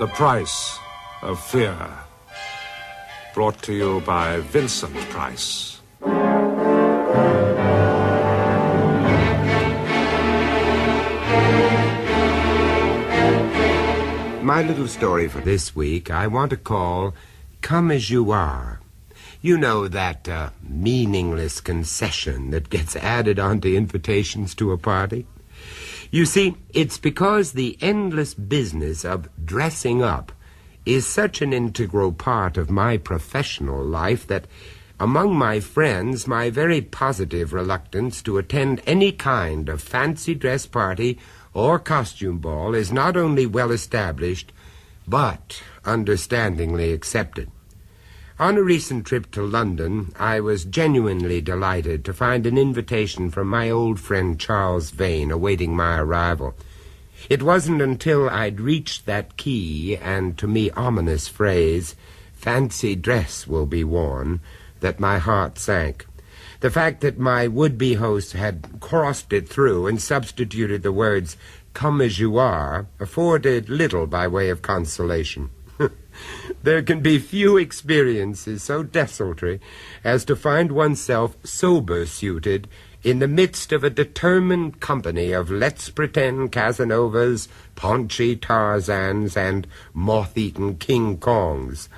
The Price of Fear. Brought to you by Vincent Price. My little story for this week I want to call Come As You Are. You know that meaningless concession that gets added onto invitations to a party? You see, it's because the endless business of dressing up is such an integral part of my professional life that among my friends, my very positive reluctance to attend any kind of fancy dress party or costume ball is not only well established, but understandingly accepted. On a recent trip to London, I was genuinely delighted to find an invitation from my old friend Charles Vane awaiting my arrival. It wasn't until I'd reached that key and, to me, ominous phrase, "fancy dress will be worn," that my heart sank. The fact that my would-be host had crossed it through and substituted the words, "come as you are," afforded little by way of consolation. There can be few experiences so desultory as to find oneself sober-suited in the midst of a determined company of let's pretend Casanovas, paunchy Tarzans, and moth-eaten King Kongs.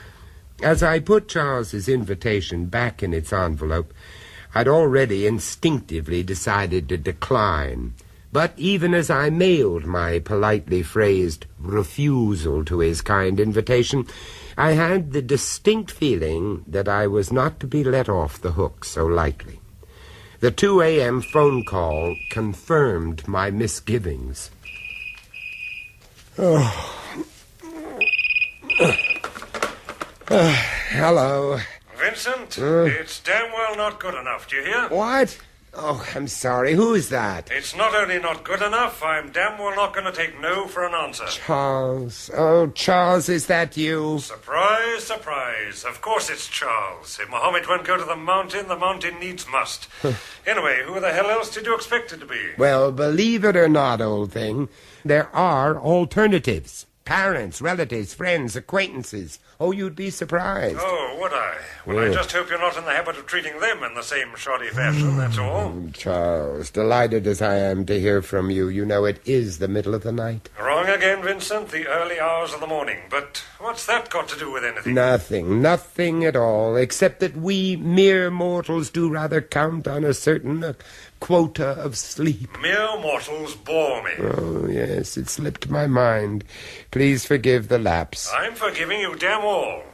As I put Charles's invitation back in its envelope, I'd already instinctively decided to decline. But even as I mailed my politely phrased refusal to his kind invitation, I had the distinct feeling that I was not to be let off the hook so lightly. The 2 a.m. phone call confirmed my misgivings. Hello. Vincent, it's damn well not good enough, do you hear? What? Oh, I'm sorry. Who is that? It's not only not good enough, I'm damn well not going to take no for an answer. Charles. Oh, Charles, is that you? Surprise, surprise. Of course it's Charles. If Mohammed won't go to the mountain needs must. Anyway, who the hell else did you expect it to be? Well, believe it or not, old thing, there are alternatives. Parents, relatives, friends, acquaintances. Oh, you'd be surprised. Oh, would I? Well, I just hope you're not in the habit of treating them in the same shoddy fashion, that's all. Charles, delighted as I am to hear from you. You know it is the middle of the night. Wrong again, Vincent. The early hours of the morning. But what's that got to do with anything? Nothing at all, except that we mere mortals do rather count on a certain quota of sleep. Mere mortals bore me. Oh, yes, it slipped my mind. Please forgive the lapse. I'm forgiving you damn all.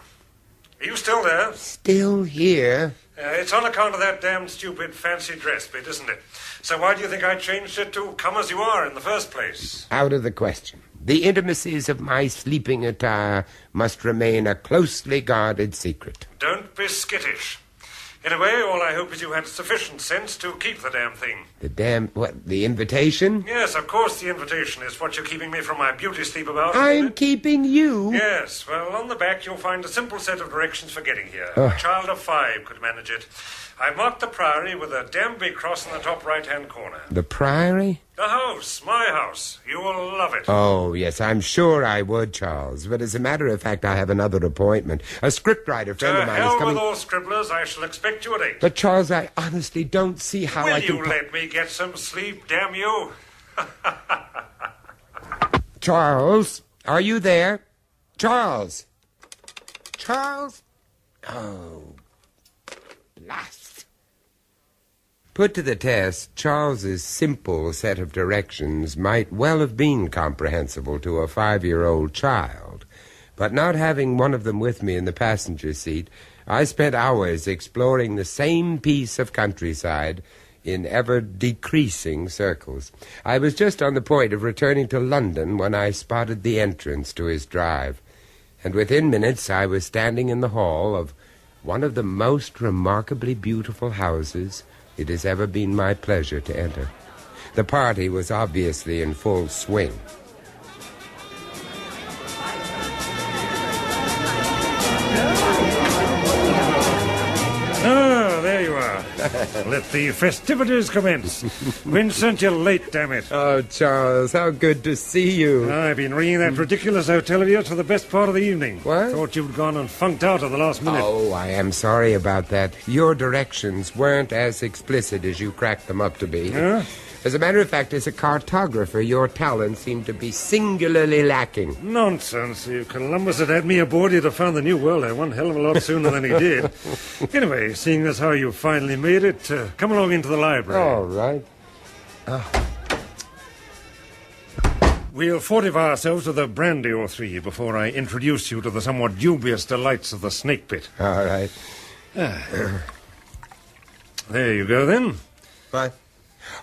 Are you still there? Still here? It's on account of that damn stupid fancy dress bit, isn't it? So why do you think I changed it to come as you are in the first place? Out of the question. The intimacies of my sleeping attire must remain a closely guarded secret. Don't be skittish. Anyway, all I hope is you had sufficient sense to keep the damn thing. The invitation? Yes, of course the invitation is what you're keeping me from my beauty sleep about. I'm keeping you? Yes, well, on the back you'll find a simple set of directions for getting here. A child of 5 could manage it. I marked the Priory with a damn big cross in the top right-hand corner. The Priory? The house, my house. You will love it. Oh, yes, I'm sure I would, Charles. But as a matter of fact, I have another appointment. A scriptwriter friend of mine is coming... To hell with all scribblers, I shall expect you at 8. But, Charles, I honestly don't see how Will I can... you let me get some sleep, damn you? Charles, are you there? Charles? Charles? Oh, blast. Put to the test, Charles's simple set of directions might well have been comprehensible to a 5-year-old child, but not having one of them with me in the passenger seat, I spent hours exploring the same piece of countryside in ever-decreasing circles. I was just on the point of returning to London when I spotted the entrance to his drive, and within minutes I was standing in the hall of one of the most remarkably beautiful houses it has ever been my pleasure to enter. The party was obviously in full swing. Ah, there you are. Let the festivities commence. Vincent, you're late, damn it. Oh, Charles, how good to see you. I've been ringing that ridiculous hotel of yours for the best part of the evening. What? Thought you'd gone and funked out at the last minute. Oh, I am sorry about that. Your directions weren't as explicit as you cracked them up to be. Huh? As a matter of fact, as a cartographer, your talents seem to be singularly lacking. Nonsense. If Columbus had me aboard, he'd have found the New World one hell of a lot sooner than he did. Anyway, seeing as how you finally made it, come along into the library. All right. We'll fortify ourselves with a brandy or three before I introduce you to the somewhat dubious delights of the snake pit. All right. There you go, then. What?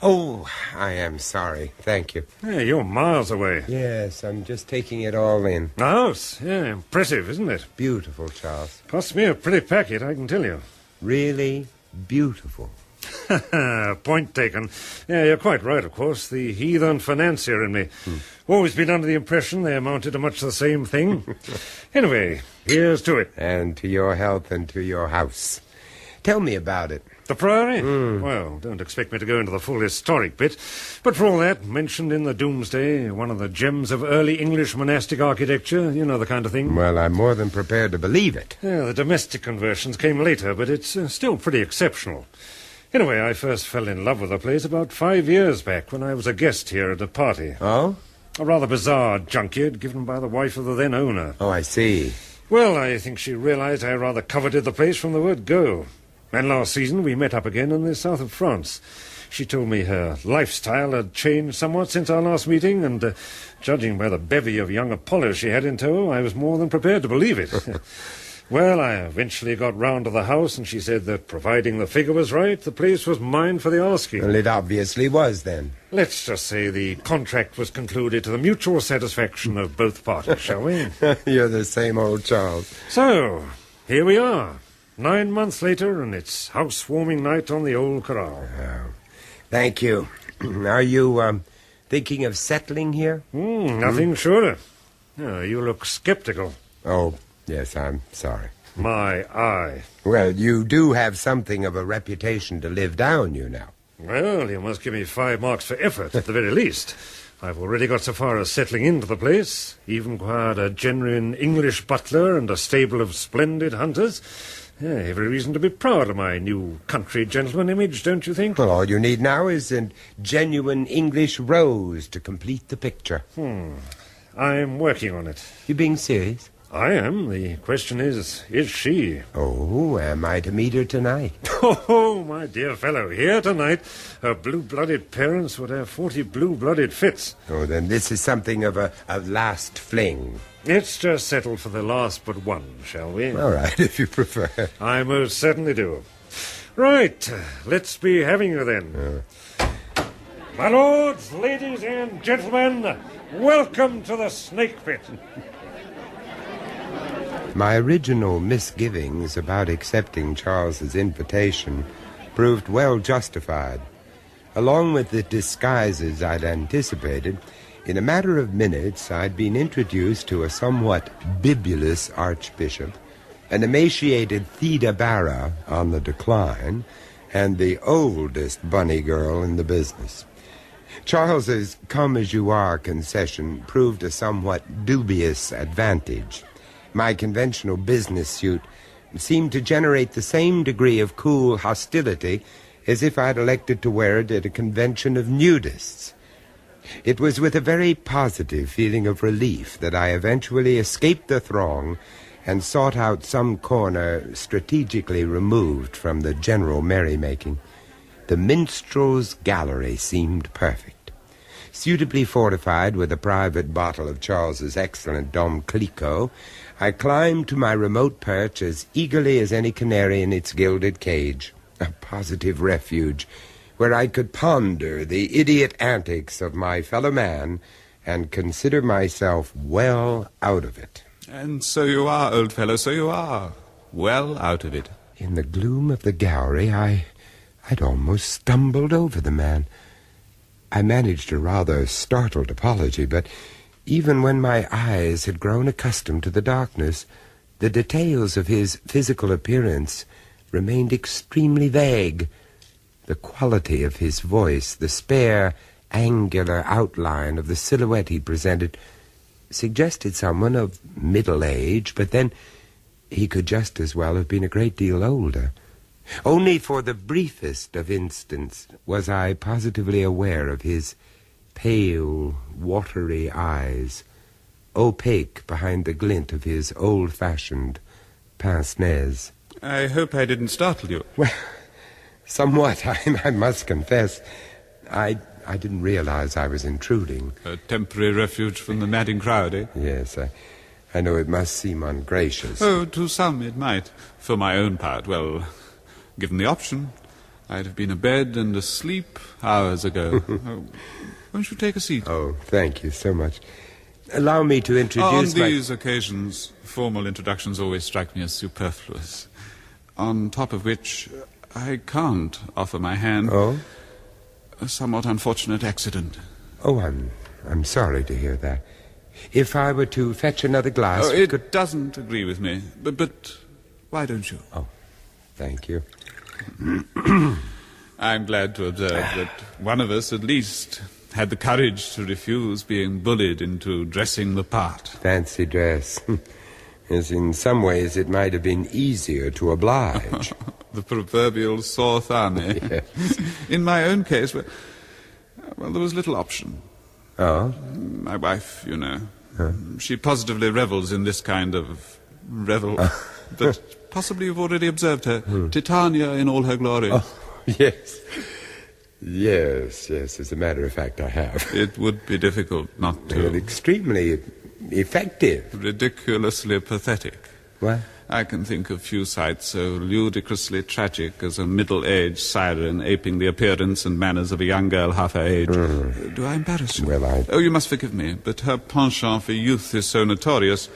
Oh, I am sorry. Thank you. Yeah, you're miles away. Yes, I'm just taking it all in. The house, yeah, impressive, isn't it? Beautiful, Charles. Cost me a pretty packet, I can tell you. Really beautiful. Point taken. Yeah, you're quite right, of course. The heathen financier in me. Always been under the impression they amounted to much the same thing. Anyway, here's to it. And to your health and to your house. Tell me about it. The Priory? Well, don't expect me to go into the full historic bit. But for all that, mentioned in the Doomsday, one of the gems of early English monastic architecture, you know the kind of thing. Well, I'm more than prepared to believe it. Yeah, the domestic conversions came later, but it's still pretty exceptional. Anyway, I first fell in love with the place about 5 years back when I was a guest here at a party. Oh? A rather bizarre junket given by the wife of the then owner. Oh, I see. Well, I think she realized I rather coveted the place from the word go. And last season we met up again in the south of France. She told me her lifestyle had changed somewhat since our last meeting, and judging by the bevy of young Apollos she had in tow, I was more than prepared to believe it. Well, I eventually got round to the house, and she said that providing the figure was right, the place was mine for the asking. Well, it obviously was, then. Let's just say the contract was concluded to the mutual satisfaction of both parties, shall we? You're the same old Charles. So, here we are. 9 months later, and it's housewarming night on the old corral. Oh, thank you. Are you, thinking of settling here? Nothing surer. Oh, you look skeptical. Oh, yes, I'm sorry. My eye. Well, you do have something of a reputation to live down, you know. Well, you must give me 5 marks for effort, at the very least. I've already got so far as settling into the place, even acquired a genuine English butler and a stable of splendid hunters. Yeah, every reason to be proud of my new country gentleman image, don't you think? Well, all you need now is a genuine English rose to complete the picture. I'm working on it. You being serious? I am. The question is she? Oh, am I to meet her tonight? Oh, my dear fellow, here tonight, her blue-blooded parents would have 40 blue-blooded fits. Oh, then this is something of a last fling. Let's just settle for the last but one, shall we? All right, if you prefer. I most certainly do. Right, let's be having you then. My lords, ladies, and gentlemen, welcome to the snake pit. My original misgivings about accepting Charles's invitation proved well justified. Along with the disguises I'd anticipated, in a matter of minutes I'd been introduced to a somewhat bibulous archbishop, an emaciated Theda Barra on the decline, and the oldest bunny girl in the business. Charles's come-as-you-are concession proved a somewhat dubious advantage. My conventional business suit seemed to generate the same degree of cool hostility as if I'd elected to wear it at a convention of nudists. It was with a very positive feeling of relief that I eventually escaped the throng and sought out some corner strategically removed from the general merrymaking. The minstrel's gallery seemed perfect. Suitably fortified with a private bottle of Charles's excellent Dom Clicquot, I climbed to my remote perch as eagerly as any canary in its gilded cage, a positive refuge where I could ponder the idiot antics of my fellow man and consider myself well out of it. And so you are, old fellow, so you are. Well out of it. In the gloom of the gallery, I'd almost stumbled over the man. I managed a rather startled apology, but even when my eyes had grown accustomed to the darkness, the details of his physical appearance remained extremely vague. The quality of his voice, the spare, angular outline of the silhouette he presented, suggested someone of middle age, but then he could just as well have been a great deal older. Only for the briefest of instants was I positively aware of his pale, watery eyes, opaque behind the glint of his old-fashioned pince-nez. I hope I didn't startle you. Well, somewhat, I must confess. I didn't realize I was intruding. A temporary refuge from the madding crowd, eh? Yes, I know it must seem ungracious. Oh, to some it might. For my own part, well, given the option, I'd have been abed and asleep hours ago. Oh, won't you take a seat? Oh, thank you so much. Allow me to introduce On these occasions, formal introductions always strike me as superfluous. On top of which, I can't offer my hand. Oh? A somewhat unfortunate accident. Oh, I'm sorry to hear that. If I were to fetch another glass... Oh, it doesn't agree with me. But why don't you? Oh, thank you. I'm glad to observe that one of us, at least, had the courage to refuse being bullied into dressing the part. Fancy dress. As in some ways it might have been easier to oblige. The proverbial sore thumb, eh? Yes. In my own case, well, there was little option. Oh? My wife, you know. She positively revels in this kind of revel. But possibly you've already observed her. Titania in all her glory. Oh, yes. Yes, as a matter of fact, I have. It would be difficult not to. Well, extremely effective. Ridiculously pathetic. What? I can think of few sights so ludicrously tragic as a middle-aged siren aping the appearance and manners of a young girl half her age. Do I embarrass you? Well, Oh, you must forgive me, but her penchant for youth is so notorious,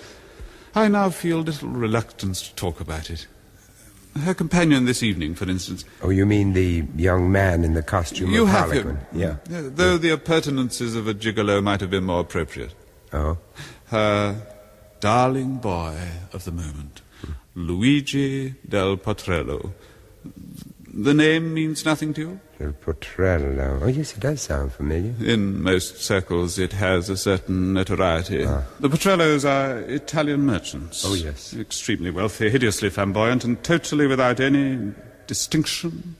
I now feel little reluctance to talk about it. Her companion this evening, for instance. Oh, you mean the young man in the costume You of have Harlequin? him. Yeah. Though the appurtenances of a gigolo might have been more appropriate. Oh? Her darling boy of the moment, Luigi del Potrello. The name means nothing to you? Del Potrello. Oh, yes, it does sound familiar. In most circles it has a certain notoriety. The Potrellos are Italian merchants. Oh, yes. Extremely wealthy, hideously flamboyant, and totally without any distinction,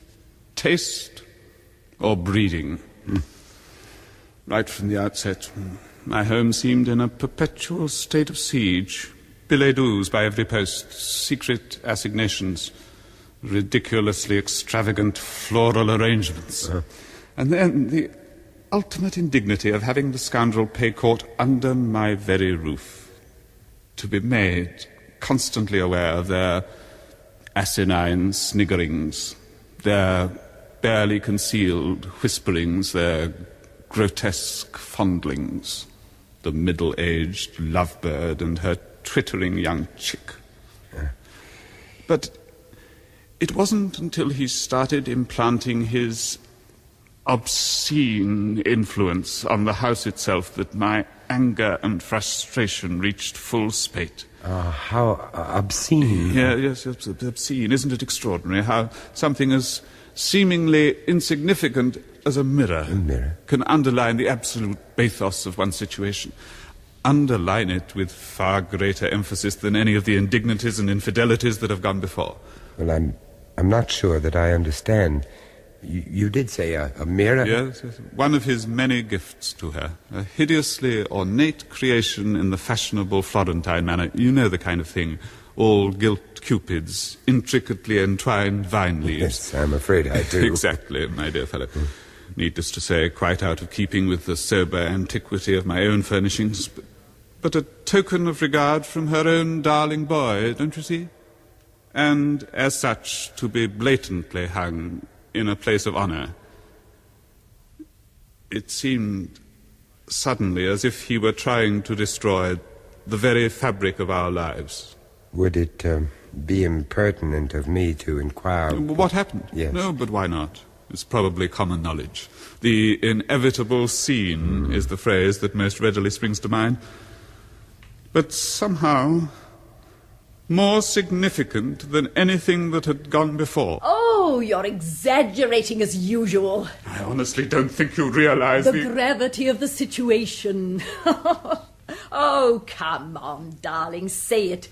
taste, or breeding. Right from the outset, my home seemed in a perpetual state of siege. Billets-doux by every post, secret assignations, ridiculously extravagant floral arrangements. And then the ultimate indignity of having the scoundrel pay court under my very roof. To be made constantly aware of their asinine sniggerings, their barely concealed whisperings, their grotesque fondlings, the middle-aged lovebird and her twittering young chick. But it wasn't until he started implanting his obscene influence on the house itself that my anger and frustration reached full spate. How obscene. Yes, obscene. Isn't it extraordinary how something as seemingly insignificant as a mirror can underline the absolute bathos of one situation? Underline it with far greater emphasis than any of the indignities and infidelities that have gone before. Well, I'm not sure that I understand. You did say a mirror? Yes, one of his many gifts to her. A hideously ornate creation in the fashionable Florentine manner. You know the kind of thing. All gilt cupids, intricately entwined vine leaves. Yes, I'm afraid I do. Exactly, my dear fellow. Needless to say, quite out of keeping with the sober antiquity of my own furnishings, but a token of regard from her own darling boy, don't you see? And, as such, to be blatantly hung in a place of honor. It seemed suddenly as if he were trying to destroy the very fabric of our lives. Would it be impertinent of me to inquire... What happened? Yes. No, but why not? It's probably common knowledge. The inevitable scene is the phrase that most readily springs to mind. But somehow more significant than anything that had gone before. Oh, Oh, you're exaggerating as usual. I honestly don't think you realize the gravity of the situation. Oh, come on, darling, say it.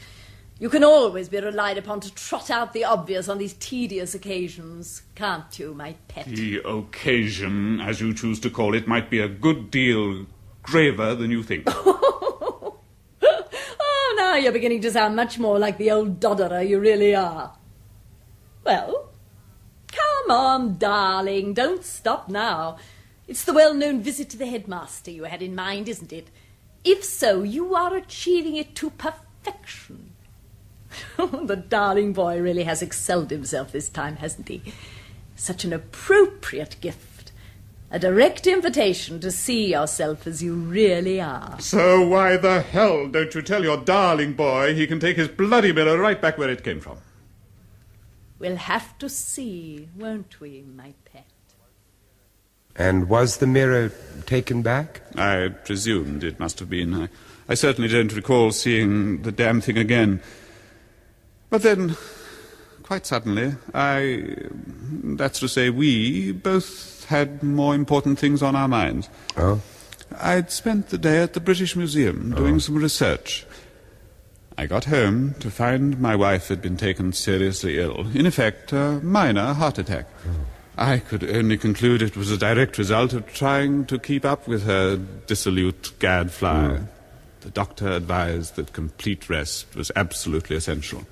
You can always be relied upon to trot out the obvious on these tedious occasions, can't you, my pet? The occasion, as you choose to call it, might be a good deal graver than you think. Oh, now you're beginning to sound much more like the old dodderer you really are. Well, come on, darling, don't stop now. It's the well-known visit to the headmaster you had in mind, isn't it? If so, you are achieving it to perfection. The darling boy really has excelled himself this time, hasn't he? Such an appropriate gift. A direct invitation to see yourself as you really are. So why the hell don't you tell your darling boy he can take his bloody mirror right back where it came from? We'll have to see, won't we, my pet? And was the mirror taken back? I presumed it must have been. I certainly don't recall seeing the damn thing again. But then, quite suddenly, that's to say, we both had more important things on our minds. Oh? I'd spent the day at the British Museum doing some research. I got home to find my wife had been taken seriously ill. In effect, a minor heart attack. I could only conclude it was a direct result of trying to keep up with her dissolute gadfly. The doctor advised that complete rest was absolutely essential.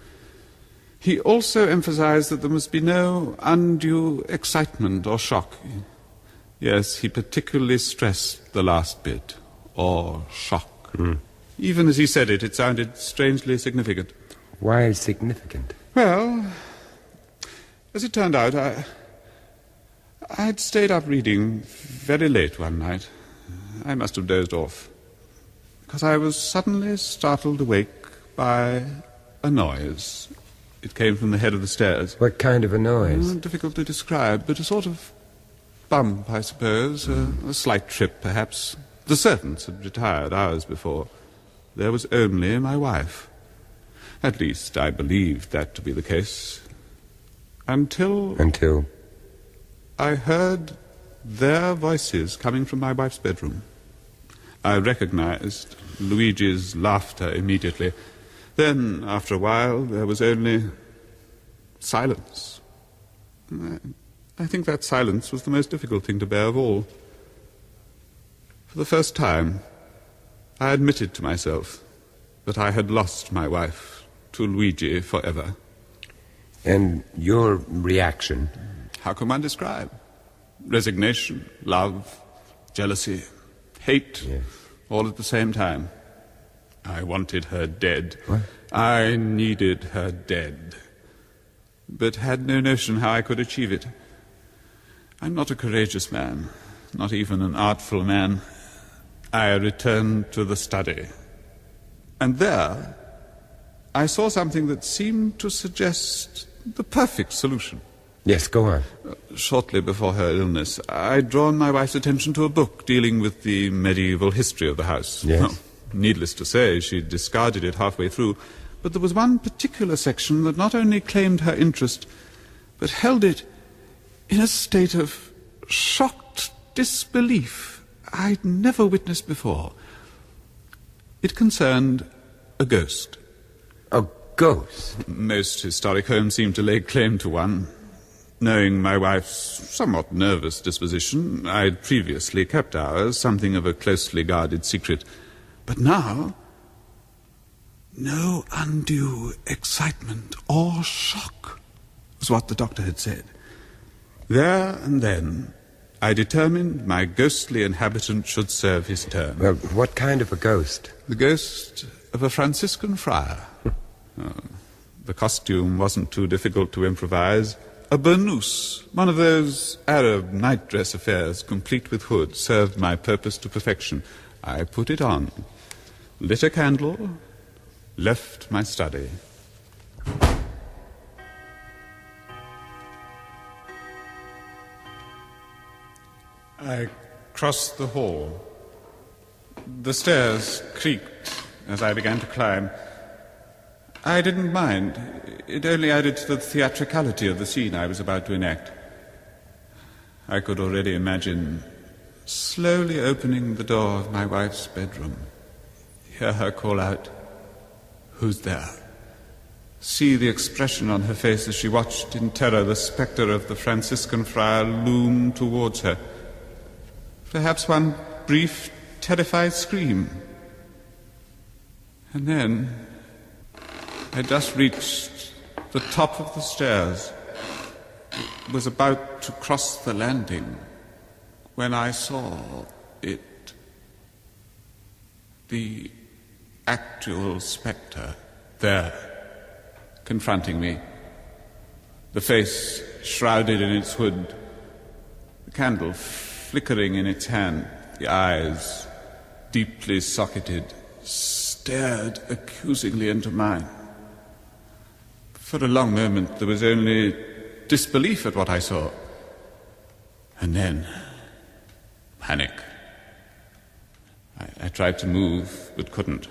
He also emphasized that there must be no undue excitement or shock. Yes, he particularly stressed the last bit, or shock. Even as he said it, it sounded strangely significant. Why significant? Well, as it turned out, I'd stayed up reading very late one night. I must have dozed off, because I was suddenly startled awake by a noise. It came from the head of the stairs. What kind of a noise? Difficult to describe, but a sort of bump, I suppose. A slight trip, perhaps. The servants had retired hours before. There was only my wife. At least, I believed that to be the case. Until I heard their voices coming from my wife's bedroom. I recognized Luigi's laughter immediately. Then, after a while, there was only silence. I think that silence was the most difficult thing to bear of all. For the first time, I admitted to myself that I had lost my wife to Luigi forever. And your reaction? How can one describe? Resignation, love, jealousy, hate, yes. All at the same time. I wanted her dead. What? I needed her dead, but had no notion how I could achieve it. I'm not a courageous man, not even an artful man. I returned to the study, and there I saw something that seemed to suggest the perfect solution. Yes, go on. Shortly before her illness, I'd drawn my wife's attention to a book dealing with the medieval history of the house. Yes. Well, needless to say, she discarded it halfway through, but there was one particular section that not only claimed her interest, but held it in a state of shocked disbelief I'd never witnessed before. It concerned a ghost. A ghost? Most historic homes seem to lay claim to one. Knowing my wife's somewhat nervous disposition, I'd previously kept ours something of a closely guarded secret. But now, no undue excitement or shock was what the doctor had said. There and then, I determined my ghostly inhabitant should serve his turn. Well, what kind of a ghost? The ghost of a Franciscan friar. The costume wasn't too difficult to improvise. A burnous, one of those Arab night-dress affairs, complete with hood, served my purpose to perfection. I put it on, lit a candle, left my study. I crossed the hall. The stairs creaked as I began to climb. I didn't mind. It only added to the theatricality of the scene I was about to enact. I could already imagine slowly opening the door of my wife's bedroom, hear her call out, "Who's there?" See the expression on her face as she watched in terror the spectre of the Franciscan friar loom towards her. Perhaps one brief, terrified scream. And then I just reached the top of the stairs, was about to cross the landing, when I saw it, the actual spectre, there, confronting me, the face shrouded in its hood, the candle flickering in its hand, the eyes deeply socketed, stared accusingly into mine. For a long moment there was only disbelief at what I saw, and then panic. I tried to move, but couldn't.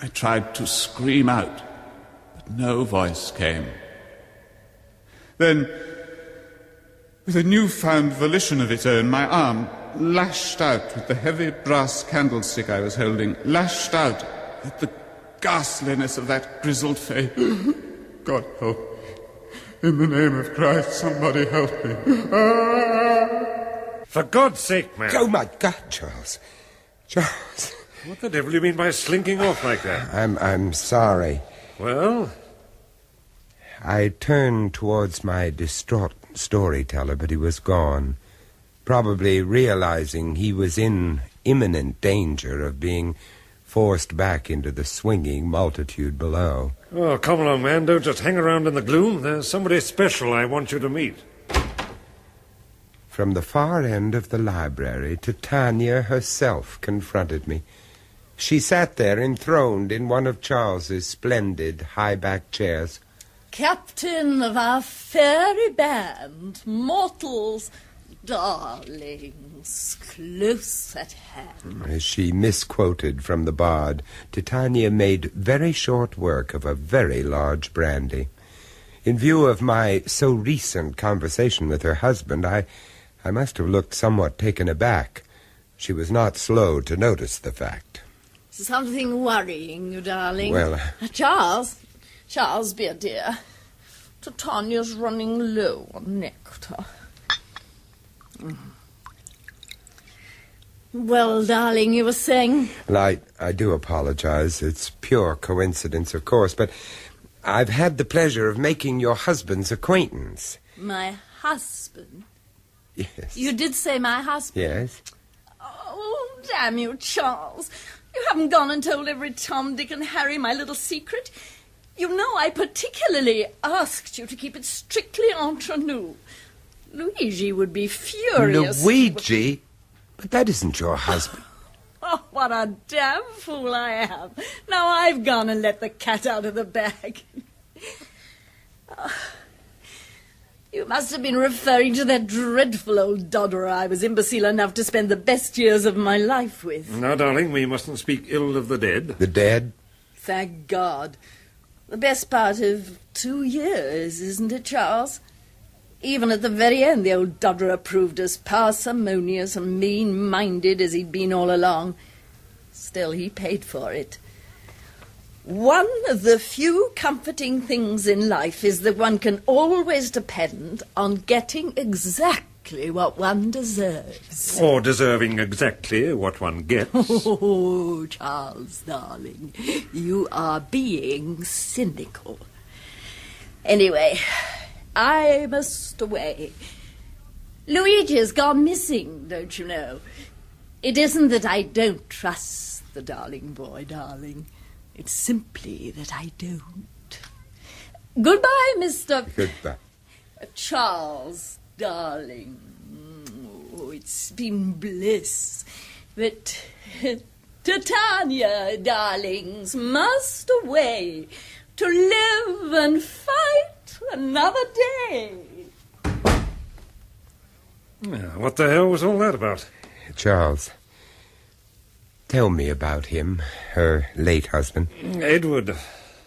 I tried to scream out, but no voice came. Then, with a newfound volition of its own, my arm lashed out with the heavy brass candlestick I was holding, lashed out at the ghastliness of that grizzled face. God help me. In the name of Christ, somebody help me. For God's sake, man. Oh, my God, Charles. Charles. What the devil do you mean by slinking off like that? I'm sorry. Well? I turned towards my distraught storyteller, but he was gone, probably realizing he was in imminent danger of being forced back into the swinging multitude below. Oh, come along, man. Don't just hang around in the gloom. There's somebody special I want you to meet. From the far end of the library, Titania herself confronted me. She sat there enthroned in one of Charles's splendid high-backed chairs. Captain of our fairy band, mortals, darlings, close at hand. As she misquoted from the bard, Titania made very short work of a very large brandy. In view of my so recent conversation with her husband, I must have looked somewhat taken aback. She was not slow to notice the fact. Something worrying you, darling. Well... Charles, be a dear. Titania's running low on nectar. Well, darling, you were saying... Well, I do apologize. It's pure coincidence, of course, but I've had the pleasure of making your husband's acquaintance. My husband? Yes. You did say my husband? Yes. Oh, damn you, Charles. You haven't gone and told every Tom, Dick, and Harry my little secret. You know I particularly asked you to keep it strictly entre nous. Luigi would be furious. Luigi? But that isn't your husband. Oh, what a damn fool I am. Now I've gone and let the cat out of the bag. You must have been referring to that dreadful old dodderer I was imbecile enough to spend the best years of my life with. Now, darling, we mustn't speak ill of the dead. The dead? Thank God. The best part of 2 years, isn't it, Charles? Even at the very end, the old dodderer proved as parsimonious and mean-minded as he'd been all along. Still, he paid for it. One of the few comforting things in life is that one can always depend on getting exactly what one deserves. Or deserving exactly what one gets. Oh, Charles, darling, you are being cynical. Anyway, I must away. Luigi's gone missing, don't you know? It isn't that I don't trust the darling boy, darling. It's simply that I don't. Goodbye, Mr. Goodbye. Charles, darling. Oh, it's been bliss. But Titania, darlings, must away to live and fight another day. Now, what the hell was all that about? Charles, tell me about him, her late husband. Edward.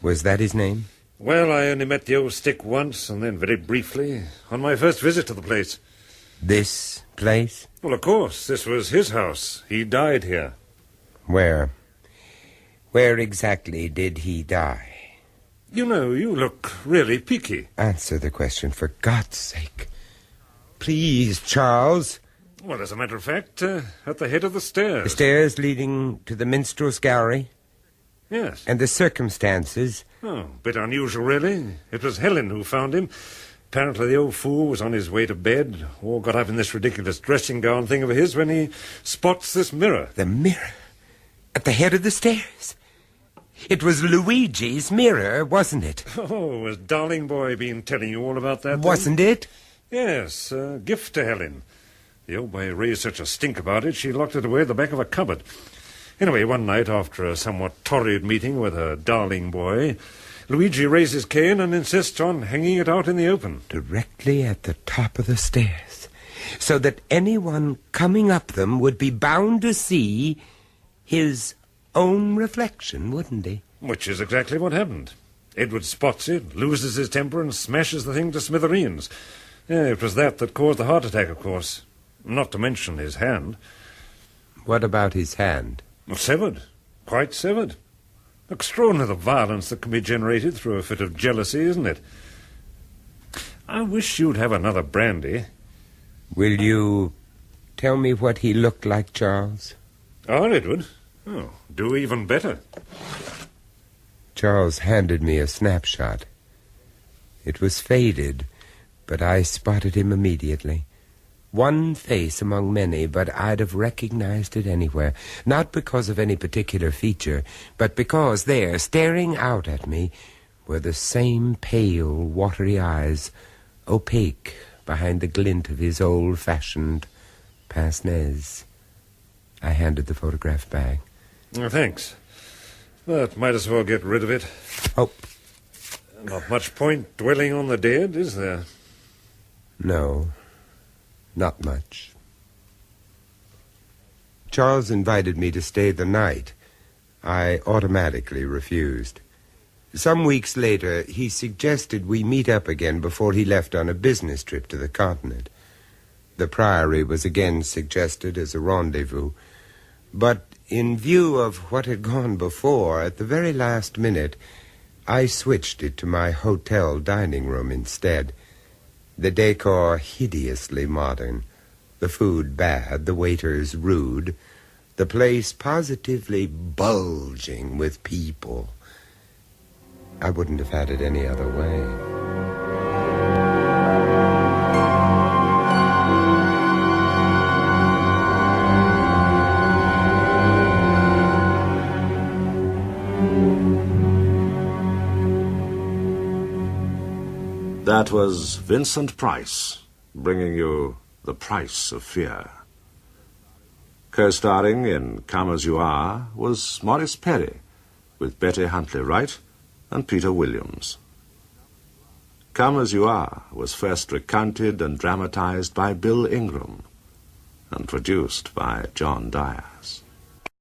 Was that his name? Well, I only met the old stick once, and then very briefly, on my first visit to the place. This place? Well, of course, this was his house. He died here. Where? Where exactly did he die? You know, you look really peaky. Answer the question, for God's sake. Please, Charles. Well, as a matter of fact, at the head of the stairs. The stairs leading to the minstrel's gallery? Yes. And the circumstances? Oh, a bit unusual, really. It was Helen who found him. Apparently the old fool was on his way to bed, or got up in this ridiculous dressing gown thing of his when he spots this mirror. The mirror? At the head of the stairs? It was Luigi's mirror, wasn't it? Oh, has darling boy been telling you all about that? Wasn't it? Yes, a gift to Helen. The old boy raised such a stink about it, she locked it away at the back of a cupboard. Anyway, one night, after a somewhat torrid meeting with her darling boy, Luigi raises Cain and insists on hanging it out in the open. Directly at the top of the stairs, so that anyone coming up them would be bound to see his own reflection, wouldn't he? Which is exactly what happened. Edward spots it, loses his temper, and smashes the thing to smithereens. Yeah, it was that caused the heart attack, of course. Not to mention his hand. What about his hand? Well, severed. Quite severed. Extraordinary the violence that can be generated through a fit of jealousy, isn't it? I wish you'd have another brandy. Will you tell me what he looked like, Charles? Oh, Edward? Oh, do even better. Charles handed me a snapshot. It was faded, but I spotted him immediately. One face among many, but I'd have recognized it anywhere. Not because of any particular feature, but because there, staring out at me, were the same pale, watery eyes, opaque behind the glint of his old-fashioned pince-nez. I handed the photograph back. Oh, thanks. But might as well get rid of it. Oh. Not much point dwelling on the dead, is there? No. Not much. Charles invited me to stay the night. I automatically refused. Some weeks later, he suggested we meet up again before he left on a business trip to the continent. The Priory was again suggested as a rendezvous, but in view of what had gone before, at the very last minute, I switched it to my hotel dining room instead. The decor hideously modern, the food bad, the waiters rude, the place positively bulging with people. I wouldn't have had it any other way. That was Vincent Price, bringing you The Price of Fear. Co-starring in Come As You Are was Maurice Perry, with Betty Huntley-Wright and Peter Williams. Come As You Are was first recounted and dramatized by Bill Ingram and produced by John Dyers.